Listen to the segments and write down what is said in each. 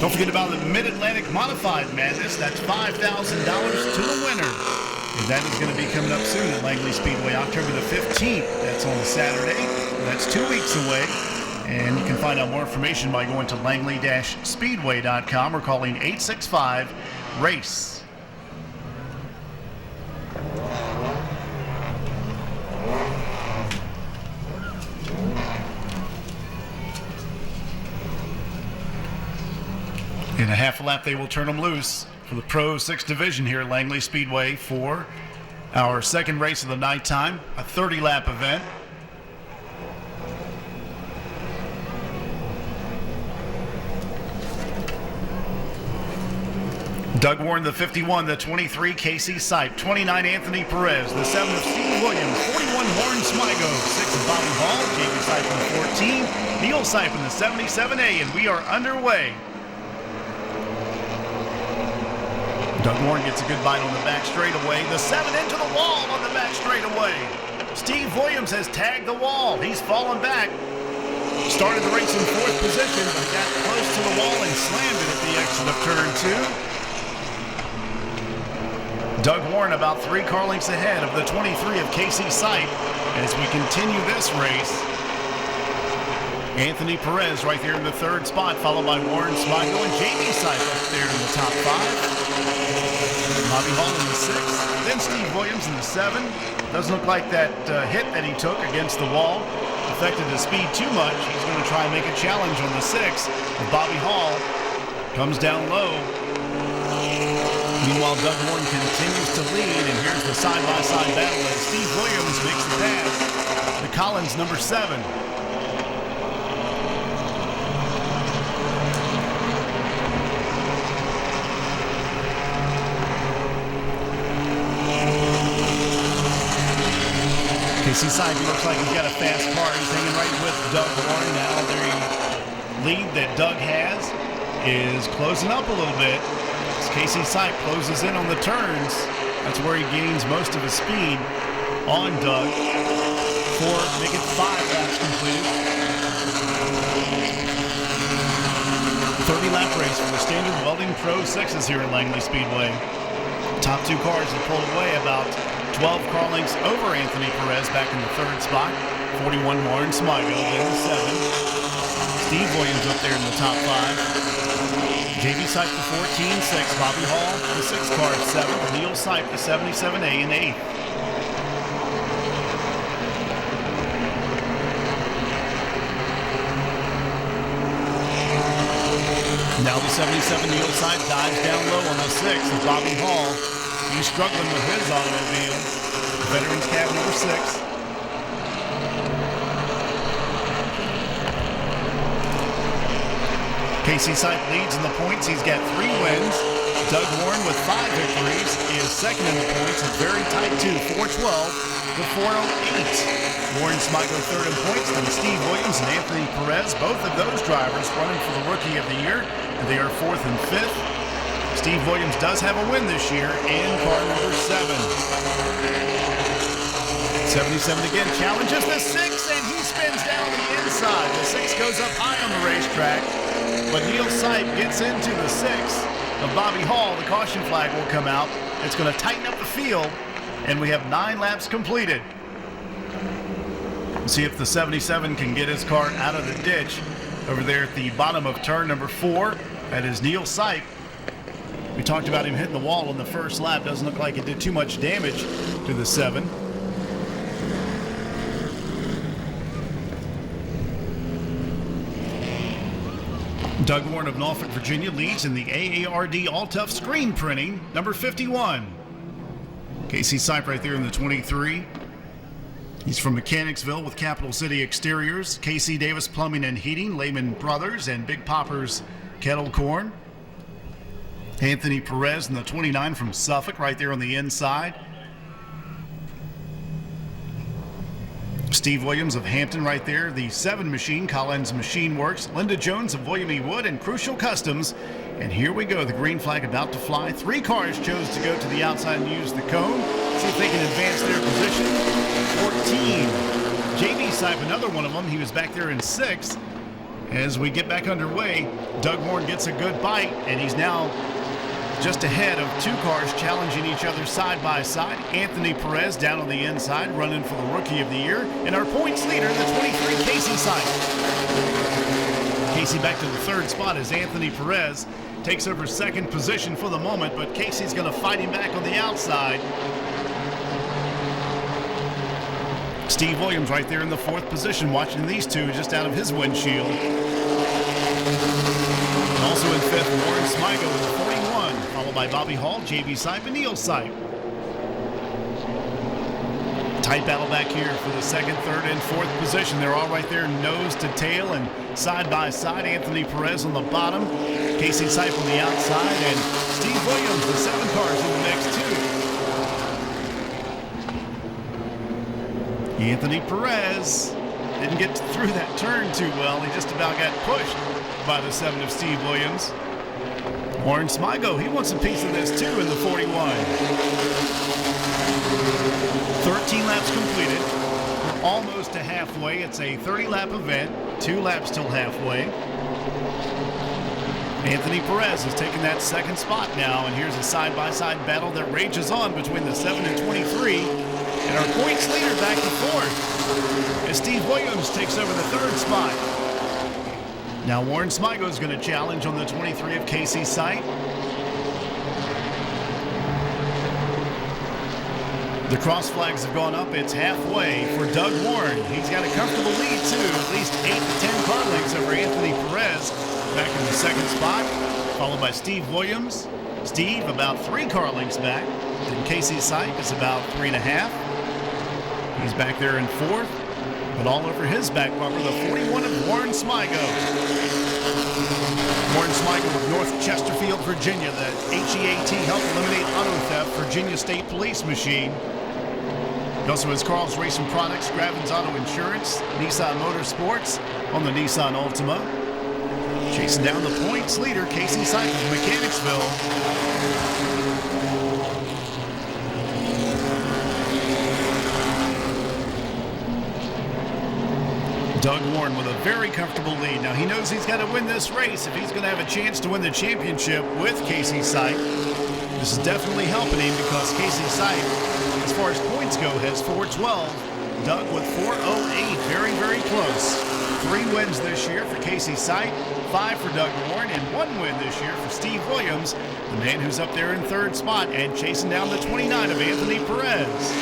Don't forget about the Mid-Atlantic Modified Madness. That's $5,000 to the winner. And that is going to be coming up soon at Langley Speedway, October the 15th. That's on a Saturday. That's 2 weeks away. And you can find out more information by going to langley-speedway.com or calling 865-RACE. In a half a lap, they will turn them loose for the Pro 6 division here at Langley Speedway for our second race of the nighttime, a 30-lap event. Doug Warren, the 51, the 23, Casey Sipe, 29, Anthony Perez, the 7 of Steve Williams, 41, Warren Smigo, 6 of Bobby Hall, Jamie Sipe in the 14, Neil Sipe in the 77A, and we are underway. Doug Warren gets a good bite on the back straightaway. The 7 into the wall on the back straightaway. Steve Williams has tagged the wall. He's fallen back. Started the race in 4th position, but got close to the wall and slammed it at the exit of turn 2. Doug Warren about 3 car lengths ahead of the 23 of Casey Sipe as we continue this race. Anthony Perez right there in the 3rd spot, followed by Warren Smigo and Jamie Sipe up there in the top 5. Bobby Hall in the 6th, then Steve Williams in the 7. Doesn't look like that hit that he took against the wall affected his speed too much. He's going to try and make a challenge on the 6th. Bobby Hall comes down low. Meanwhile, Doug Warren continues to lead, and here's the side-by-side battle as Steve Williams makes the pass to Collins, number 7. Casey Sipe looks like he's got a fast car. He's hanging right with Doug Warren now. The lead that Doug has is closing up a little bit. As Casey Sipe closes in on the turns, that's where he gains most of his speed on Doug for making 5 laps completed. 30-lap race for the Standard Welding Pro 6s here at Langley Speedway. Top 2 cars have pulled away about 12 car lengths over Anthony Perez back in the 3rd spot. 41, Warren Smigo, then 7. Steve Williams up there in the top 5. JB Sipe the 14, 6. Bobby Hall, the 6 car at 7. Neil Sipe, the 77A in 8th. Now the 77 Neil Sipe dives down low on the 6 of Bobby Hall. He's struggling with his automobile. Veterans cab number 6. Casey Sipe leads in the points. He's got 3 wins. Doug Warren with 5 victories is second in the points. It's very tight too, 412 to 408. Warren Smigo third in points. Then Steve Williams and Anthony Perez, both of those drivers running for the Rookie of the Year. And they are 4th and 5th. Steve Williams does have a win this year in car number 7. 77 again challenges the 6, and he spins down the inside. The 6 goes up high on the racetrack, but Neil Sipe gets into the 6 of Bobby Hall. The caution flag will come out. It's going to tighten up the field, and we have 9 laps completed. We'll see if the 77 can get his car out of the ditch over there at the bottom of turn number 4. That is Neil Sipe. We talked about him hitting the wall on the first lap. Doesn't look like it did too much damage to the 7. Doug Warren of Norfolk, Virginia leads in the AARD All-Tough Screen Printing, number 51. Casey Sipe right there in the 23. He's from Mechanicsville with Capital City Exteriors, KC Davis Plumbing and Heating, Lehman Brothers, and Big Poppers Kettle Corn. Anthony Perez in the 29 from Suffolk right there on the inside. Steve Williams of Hampton right there. The 7 machine, Collins Machine Works. Linda Jones of William E. Wood and Crucial Customs. And here we go, the green flag about to fly. 3 cars chose to go to the outside and use the cone. See if they can advance their position. 14. J.B. Sipe, another one of them. He was back there in 6th. As we get back underway, Doug Warren gets a good bite, and he's now just ahead of two cars challenging each other side by side. Anthony Perez down on the inside, running for the Rookie of the Year. And our points leader, the 23, Casey Sykes. Casey back to the third spot as Anthony Perez takes over second position for the moment, but Casey's going to fight him back on the outside. Steve Williams right there in the fourth position, watching these two just out of his windshield. And also in fifth, Warren Smigo with the 41, followed by Bobby Hall, J.B. Sipe, and Neil Sipe. Tight battle back here for the second, third, and fourth position. They're all right there nose to tail and side by side. Anthony Perez on the bottom, Casey Sipe on the outside, and Steve Williams, the 7 cars in the mix too. Anthony Perez didn't get through that turn too well. He just about got pushed by the 7 of Steve Williams. Warren Smigo, he wants a piece of this too in the 41. 13 laps completed. We're almost to halfway. It's a 30-lap event. 2 laps till halfway. Anthony Perez has taken that second spot now, and here's a side-by-side battle that rages on between the 7 and 23. And our points leader back to fourth as Steve Williams takes over the third spot. Now Warren Smigo is going to challenge on the 23 of Casey Sipe. The cross flags have gone up. It's halfway for Doug Warren. He's got a comfortable lead too, at least 8 to 10 car lengths over Anthony Perez back in the second spot, followed by Steve Williams. Steve about 3 car lengths back. Then Casey Sipe is about 3.5. He's back there in fourth, but all over his back bumper, the 41 of Warren Smigo. Warren Smigo of North Chesterfield, Virginia, the HEAT Help Eliminate Auto Theft Virginia State Police machine. He also has Carl's Racing Products, Gravin's Auto Insurance, Nissan Motorsports on the Nissan Altima. Chasing down the points leader, Casey Sipe of Mechanicsville. Doug Warren with a very comfortable lead. Now he knows he's got to win this race if he's going to have a chance to win the championship with Casey Sipe. This is definitely helping him because Casey Sipe, as far as points go, has 412. Doug with 408, very, very close. 3 wins this year for Casey Sipe, 5 for Doug Warren, and 1 win this year for Steve Williams, the man who's up there in third spot and chasing down the 29 of Anthony Perez.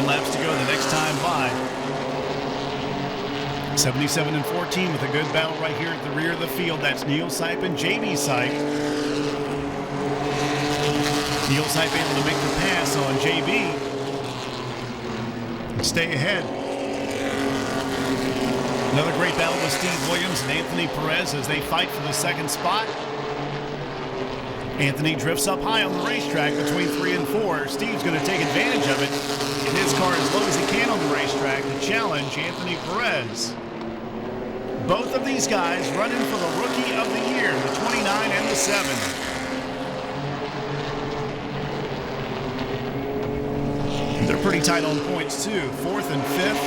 Laps to go the next time by. 77 and 14 with a good battle right here at the rear of the field. That's Neil Sipe and J.B. Sipe. Neil Sipe able to make the pass on J.B. and stay ahead. Another great battle with Steve Williams and Anthony Perez as they fight for the second spot. Anthony drifts up high on the racetrack between 3 and 4. Steve's going to take advantage of it. In his car as low as he can on the racetrack to challenge Anthony Perez. Both of these guys running for the Rookie of the Year, the 29 and the 7. They're pretty tight on points too. 4th and 5th,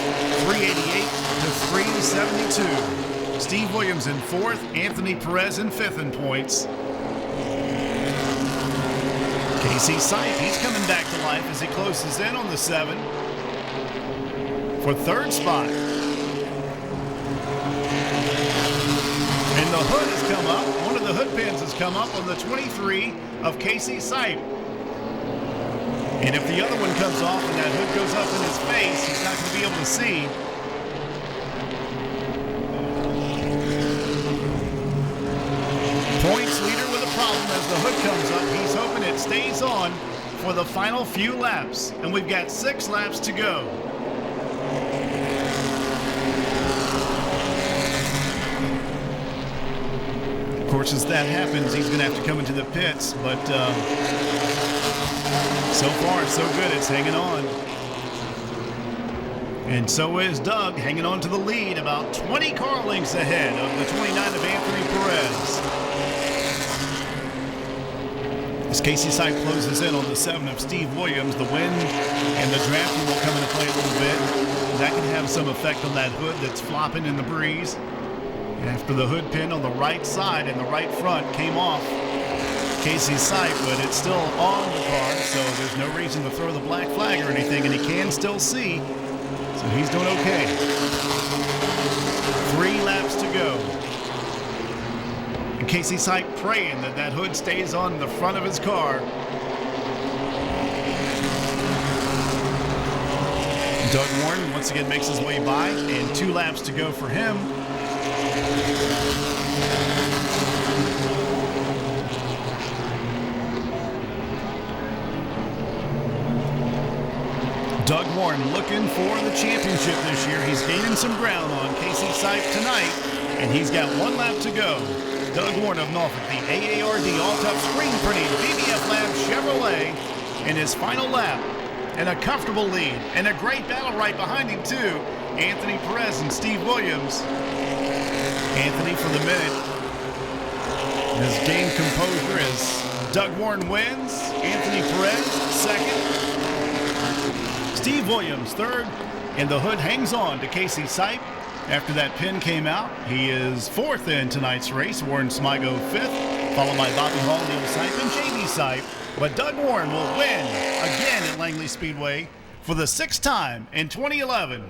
388 to 372. Steve Williams in 4th, Anthony Perez in 5th in points. Casey Sipe, he's coming back to life as he closes in on the 7 for third spot. And the hood has come up. One of the hood pins has come up on the 23 of Casey Sipe. And if the other one comes off and that hood goes up in his face, he's not going to be able to see. Points leader with a problem as the hood comes up. He's hoping it stays on for the final few laps. And we've got 6 laps to go. Of course, as that happens, he's going to have to come into the pits. But so far, so good. It's hanging on. And so is Doug, hanging on to the lead, about 20 car lengths ahead of the 29 of Anthony Perez. As Casey Sipe closes in on the 7 of Steve Williams, the wind and the drafting will come into play a little bit. That can have some effect on that hood that's flopping in the breeze. After the hood pin on the right side and the right front came off Casey's sight, but it's still on the car, so there's no reason to throw the black flag or anything, and he can still see, so he's doing okay. 3 laps to go. And Casey Sipe praying that that hood stays on the front of his car. Doug Warren once again makes his way by, and 2 laps to go for him. Doug Warren looking for the championship this year. He's gaining some ground on Casey Sipe tonight, and he's got 1 lap to go. Doug Warren of Norfolk, the AARD all-tough screen printing BBF Lab Chevrolet in his final lap, and a comfortable lead, and a great battle right behind him too. Anthony Perez and Steve Williams. Anthony for the minute has gained composure as Doug Warren wins. Anthony Perez second. Steve Williams third, and the hood hangs on to Casey Sipe. After that pin came out, he is 4th in tonight's race. Warren Smigo 5th, followed by Bobby Hall, Neil Sipe, and J.D. Sipe. But Doug Warren will win again at Langley Speedway for the 6th time in 2011.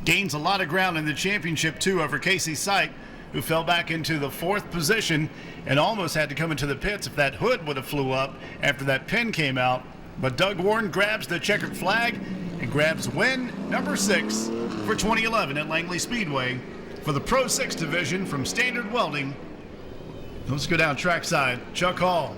Gains a lot of ground in the championship too over Casey Sipe, who fell back into the 4th position and almost had to come into the pits if that hood would have flew up after that pin came out. But Doug Warren grabs the checkered flag and grabs win number 6 for 2011 at Langley Speedway for the Pro 6 division from Standard Welding. Let's go down trackside. Chuck Hall.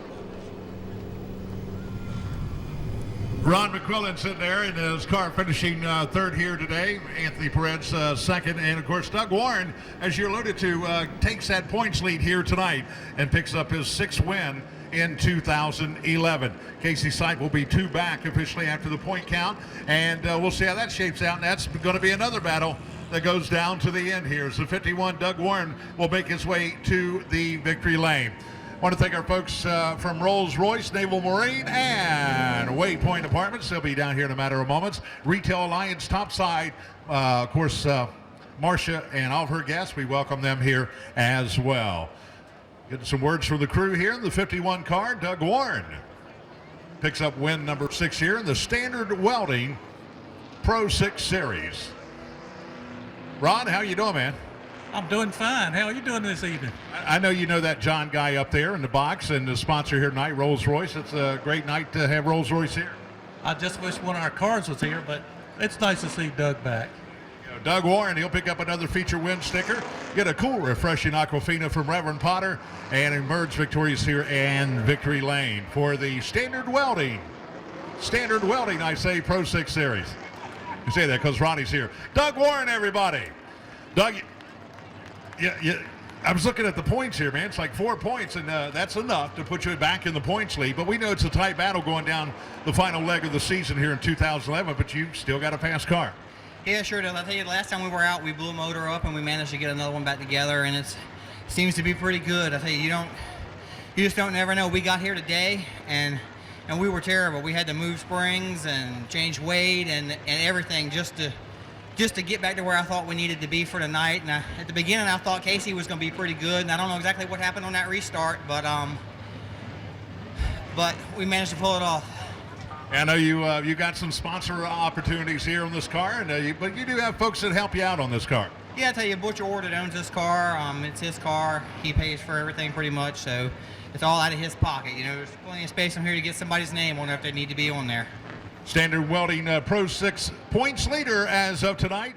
Ron McQuillan sitting there in his car finishing 3rd here today. Anthony Perez 2nd. And, of course, Doug Warren, as you alluded to, takes that points lead here tonight and picks up his 6th win in 2011. Casey Sipe will be 2 back officially after the point count, and we'll see how that shapes out, and that's going to be another battle that goes down to the end here. So 51 Doug Warren will make his way to the victory lane. I want to thank our folks from Rolls-Royce, Naval Marine, and Waypoint Apartments. They'll be down here in a matter of moments. Retail Alliance Topside, of course, Marcia and all of her guests, we welcome them here as well. Getting some words from the crew here in the 51 car. Doug Warren picks up win number 6 here in the Standard Welding Pro 6 Series. Ron, how you doing, man? I'm doing fine. How are you doing this evening? I know you know that John guy up there in the box and the sponsor here tonight, Rolls-Royce. It's a great night to have Rolls-Royce here. I just wish one of our cars was here, but it's nice to see Doug back. Doug Warren, he'll pick up another feature win sticker, get a cool, refreshing Aquafina from Reverend Potter, and emerge victorious here in victory lane for the Standard Welding, I say, Pro 6 Series. You say that because Ronnie's here. Doug Warren, everybody. Doug, I was looking at the points here, man. It's like 4 points, and that's enough to put you back in the points lead. But we know it's a tight battle going down the final leg of the season here in 2011, but you still got a fast car. Yeah, sure does. I tell you, last time we were out, we blew a motor up and we managed to get another one back together, and it seems to be pretty good. I tell you, you just don't never know. We got here today, and we were terrible. We had to move springs and change weight and everything just to get back to where I thought we needed to be for tonight. And at the beginning, I thought Casey was going to be pretty good, and I don't know exactly what happened on that restart, but we managed to pull it off. I know you got some sponsor opportunities here on this car, and but you do have folks that help you out on this car. Yeah, I tell you, Butcher Ward that owns this car. It's his car. He pays for everything pretty much, so it's all out of his pocket. You know, there's plenty of space on here to get somebody's name on there if they need to be on there. Standard Welding Pro 6 points leader as of tonight.